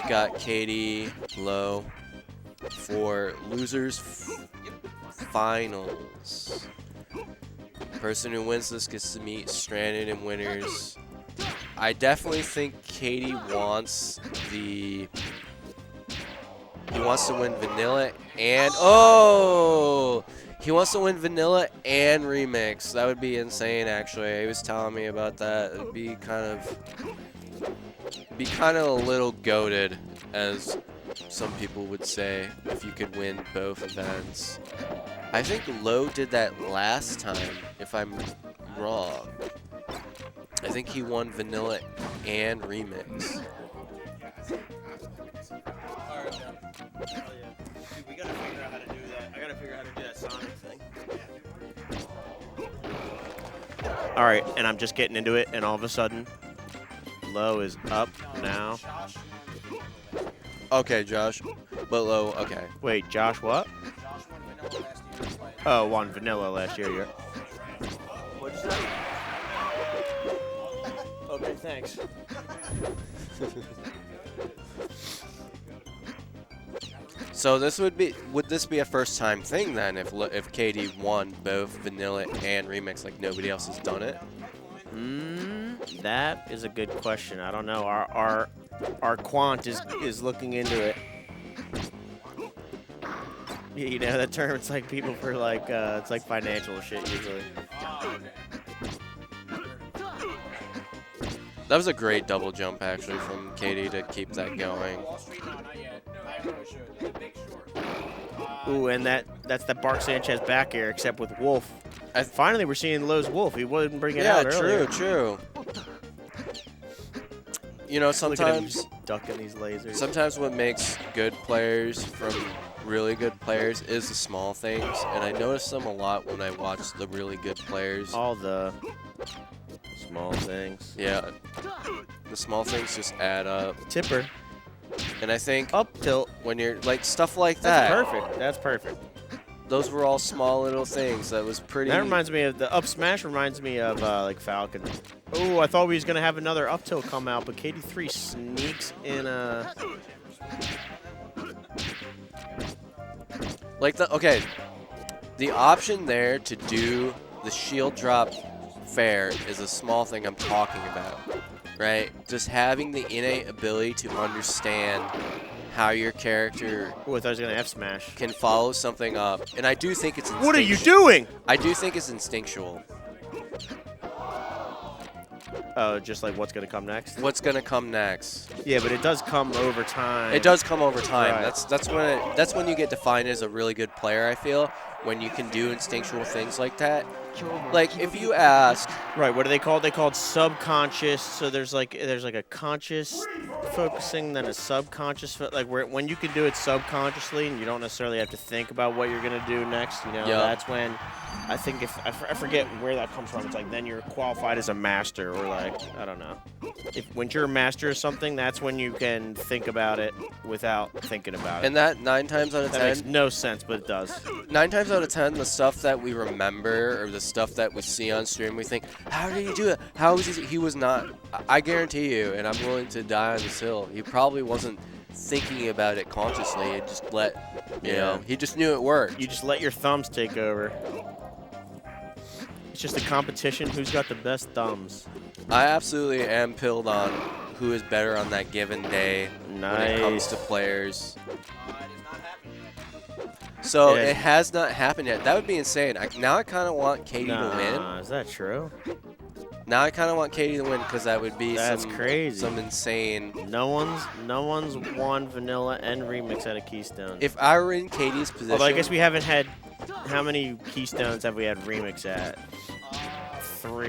got KD, Low for losers finals. Person who wins this gets to meet Stranded and winners. I definitely think KD wants the. He wants to win vanilla and he wants to win vanilla and remix. That would be insane. Actually, he was telling me about that. It'd be kind of a little goated, as some people would say, if you could win both events. I think Low did that last time, if I'm wrong. I think he won vanilla and remix. Dude, we gotta figure out how to do that. I gotta figure out how to do that Sonic thing. Alright, and I'm just getting into it, and all of a sudden, Low is up now. Okay, Josh. But Low, okay. Wait, Josh what? Oh, won vanilla last year, yeah. What'd you say? Okay, thanks. So this would this be a first time thing then if KD won both vanilla and remix like nobody else has done it? That is a good question. I don't know. Our quant is looking into it. You know that term? It's like people for like it's like financial shit usually. That was a great double jump actually from KD to keep that going. Ooh, and that's the Bart Sanchez back air, except with Wolf. Finally, we're seeing Low's Wolf. He wouldn't bring it out earlier. Yeah, true. You know, sometimes ducking these lasers. Sometimes what makes good players from really good players is the small things, and I notice them a lot when I watch the really good players. All the small things. Yeah, the small things just add up. Tipper. And I think up tilt when you're like stuff like that. That's perfect. That's perfect. Those were all small little things. That was pretty. That reminds me of the up smash. Reminds me of like Falcon. Oh, I thought we was gonna have another up tilt come out, but KD3 sneaks in a. Like the option there to do the shield drop fair is a small thing I'm talking about. Right? Just having the innate ability to understand how your character I thought I was going to F smash. Can follow something up. And I do think it's instinctual. What are you doing? I do think it's instinctual. Oh, just like what's going to come next? What's going to come next? Yeah, but it does come over time. It does come over time. Right. That's when you get defined as a really good player, I feel, when you can do instinctual things like that. Like if you ask, right? What are they called? They called subconscious. So there's like a conscious focusing, then a subconscious. Like when you can do it subconsciously, and you don't necessarily have to think about what you're gonna do next. You know, that's when I think if I forget where that comes from. It's like then you're qualified as a master, or like I don't know. When you're a master of something, that's when you can think about it without thinking about it. And that 9 times out of 10 that makes no sense, but it does. 9 times out of 10, the stuff that we remember or the stuff that we see on stream, we think, how did he do it? How was he? He was not. I guarantee you, and I'm willing to die on this hill. He probably wasn't thinking about it consciously. It just you know, he just knew it worked. You just let your thumbs take over. It's just a competition. Who's got the best thumbs? I absolutely am pilled on who is better on that given day when it comes to players. So it has not happened yet. That would be insane. Now I kind of want KD to win. Is that true? Now I kind of want KD to win because that would be crazy. Some insane. No one's won vanilla and remix at a Keystone. If I were in KD's position, although I guess we haven't had. How many Keystones have we had remix at? 3,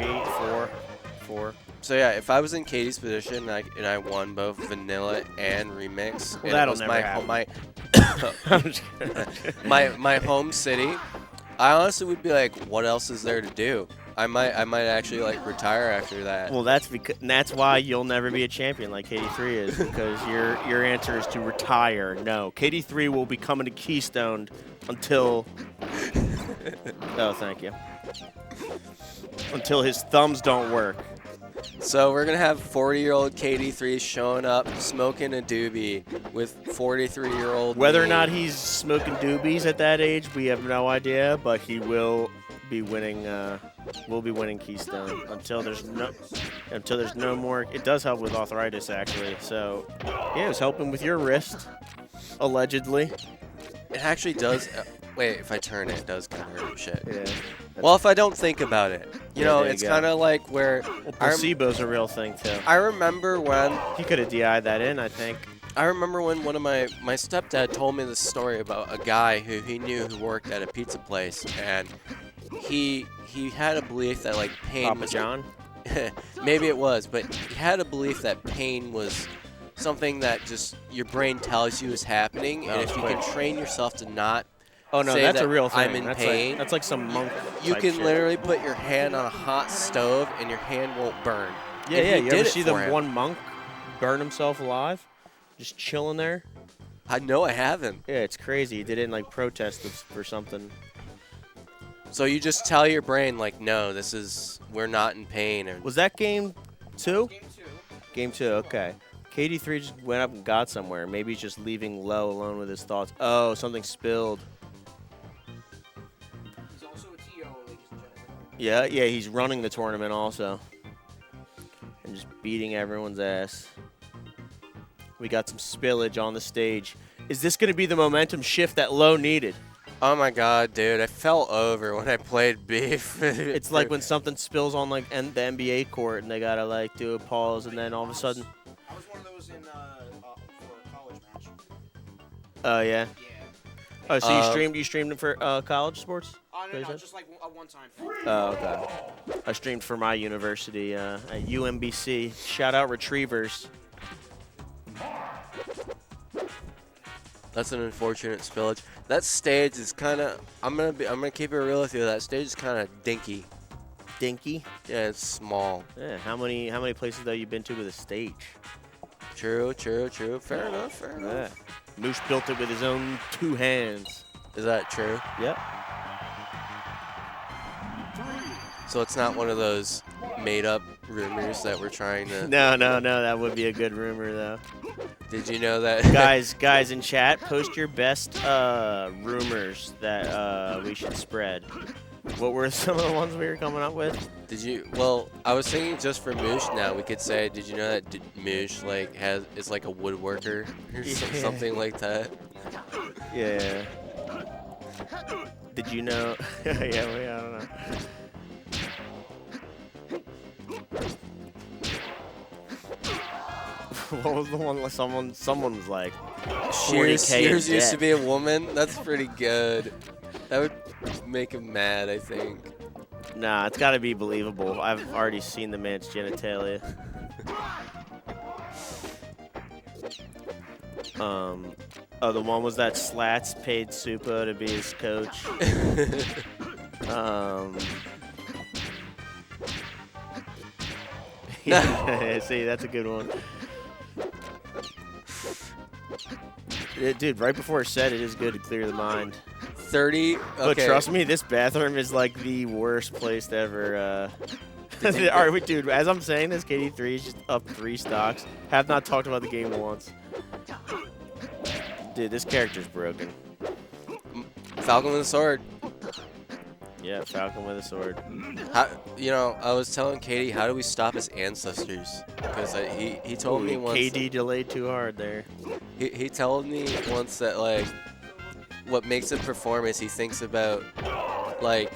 4. So yeah, if I was in KD's position and I won both vanilla and remix, well, that'll never happen. my home city, I honestly would be like, what else is there to do? I might actually like retire after that. Well, that's why you'll never be a champion like KD3 is, because your answer is to retire. No, KD3 will be coming to Keystone until. Oh, thank you. Until his thumbs don't work. So we're gonna have 40-year-old KD3 showing up, smoking a doobie with 43-year-old. Whether or me. not he's smoking doobies at that age, we have no idea. But he will be winning. Will be winning Keystone until there's no more. It does help with arthritis, actually. So yeah, it was helping with your wrist, allegedly. It actually does. Wait, if I turn it, it does kind of hurt. Shit. Yeah. Well, if I don't think about it, you know, it's kind of like where. Well, placebo's a real thing too. I remember when. He could have DI'd that in, I think. I remember when one of my stepdad told me this story about a guy who he knew who worked at a pizza place, and he had a belief that like pain. Papa John. Maybe it was, but he had a belief that pain was something that just your brain tells you is happening, and if you can train yourself to not. Oh no, say that's that a real thing. I'm in pain. That's like some monk. You type can shit. literally put your hand on a hot stove and your hand won't burn. Yeah, And yeah. he You did ever it see for the him. one monk burn himself alive, just chilling there? I know I haven't. Yeah, it's crazy. He did it in like protest for something. So you just tell your brain like, no, we're not in pain. Or, Was that game 2? Game 2. Game 2. Okay. KD3 just went up and got somewhere. Maybe he's just leaving Low alone with his thoughts. Oh, something spilled. He's also a TO, ladies and gentlemen. Yeah, yeah. He's running the tournament also, and just beating everyone's ass. We got some spillage on the stage. Is this going to be the momentum shift that Low needed? oh my god, dude, I fell over when I played Beef. It's like when something spills on like the NBA court and they gotta like do a pause, and then all of a sudden, I was one of those in for a college match. oh yeah. Yeah. Oh, so you streamed it for college sports? No, Is no, it? just like a one-time thing. Oh, okay. I streamed for my university at UMBC. Shout out Retrievers. That's an unfortunate spillage. That stage is kind of. I'm gonna keep it real with you. That stage is kind of dinky. Dinky. Yeah, it's small. Yeah. How many places though you been to with a stage? True, true, true. Fair enough. Fair enough. Yeah. Moosh built it with his own 2 hands. Is that true? Yep. So it's not one of those made-up rumors that we're trying to. No, that would be a good rumor though. Did you know that? guys in chat, post your best rumors that we should spread. What were some of the ones we were coming up with? Did you? Well, I was thinking just for Moosh now, we could say, did you know that Moosh like is like a woodworker or something like that? Yeah. Did you know? Yeah, I don't know. What was the one where someone was like, Shears 40K in used to debt. be a woman? That's pretty good. That would make him mad, I think. Nah, it's got to be believable. I've already seen the man's genitalia. Oh, the one was that Slats paid Supo to be his coach. Yeah, see, that's a good one. Yeah, dude, right before set, it is good to clear the mind. 30. Okay. But trust me, this bathroom is like the worst place to ever. All right, wait, dude. As I'm saying this, KD3 is just up 3 stocks. Have not talked about the game once. Dude, this character's broken. Falcon with a sword. Yeah, Falcon with a sword. You know, I was telling Katie, how do we stop his ancestors? Because he told me once. KD delayed too hard there. He told me once that like, what makes him perform is he thinks about like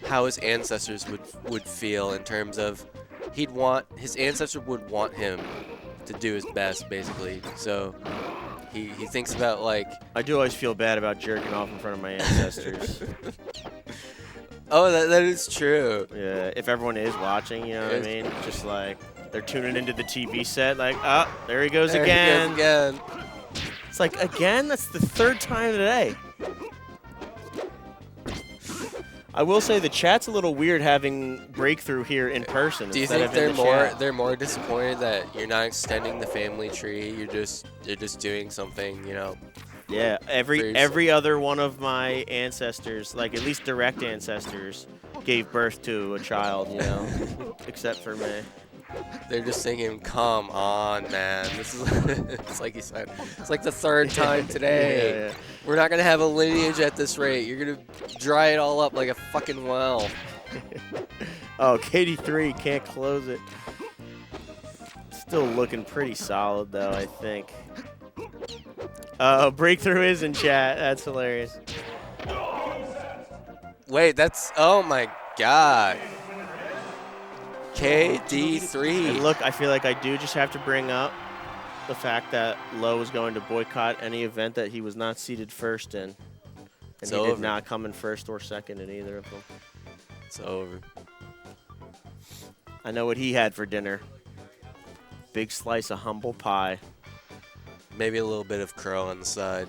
how his ancestors would feel in terms of his ancestor would want him to do his best basically. So he thinks about like. I do always feel bad about jerking off in front of my ancestors. Oh, that is true. Yeah, if everyone is watching, you know what I mean? Just like they're tuning into the TV set, like, oh, there he goes again. He goes again. It's like, again? That's the 3rd time today. I will say the chat's a little weird having breakthrough here in person. Do you instead think of in the chat. they're more disappointed that you're not extending the family tree? You're just doing something, you know. Yeah, every other one of my ancestors, like at least direct ancestors, gave birth to a child, you know, except for me. They're just thinking, come on, man. This is, it's like you said, it's like the third time today. Yeah. We're not going to have a lineage at this rate. You're going to dry it all up like a fucking well. Oh, KD3 can't close it. Still looking pretty solid, though, I think. Breakthrough is in chat. That's hilarious. Wait, that's, oh my God. KD3. And look, I feel like I do just have to bring up the fact that Low is going to boycott any event that he was not seated first in. And It's he over. did not come in first or second in either of them. It's over. I know what he had for dinner. Big slice of humble pie. Maybe a little bit of crow on the side.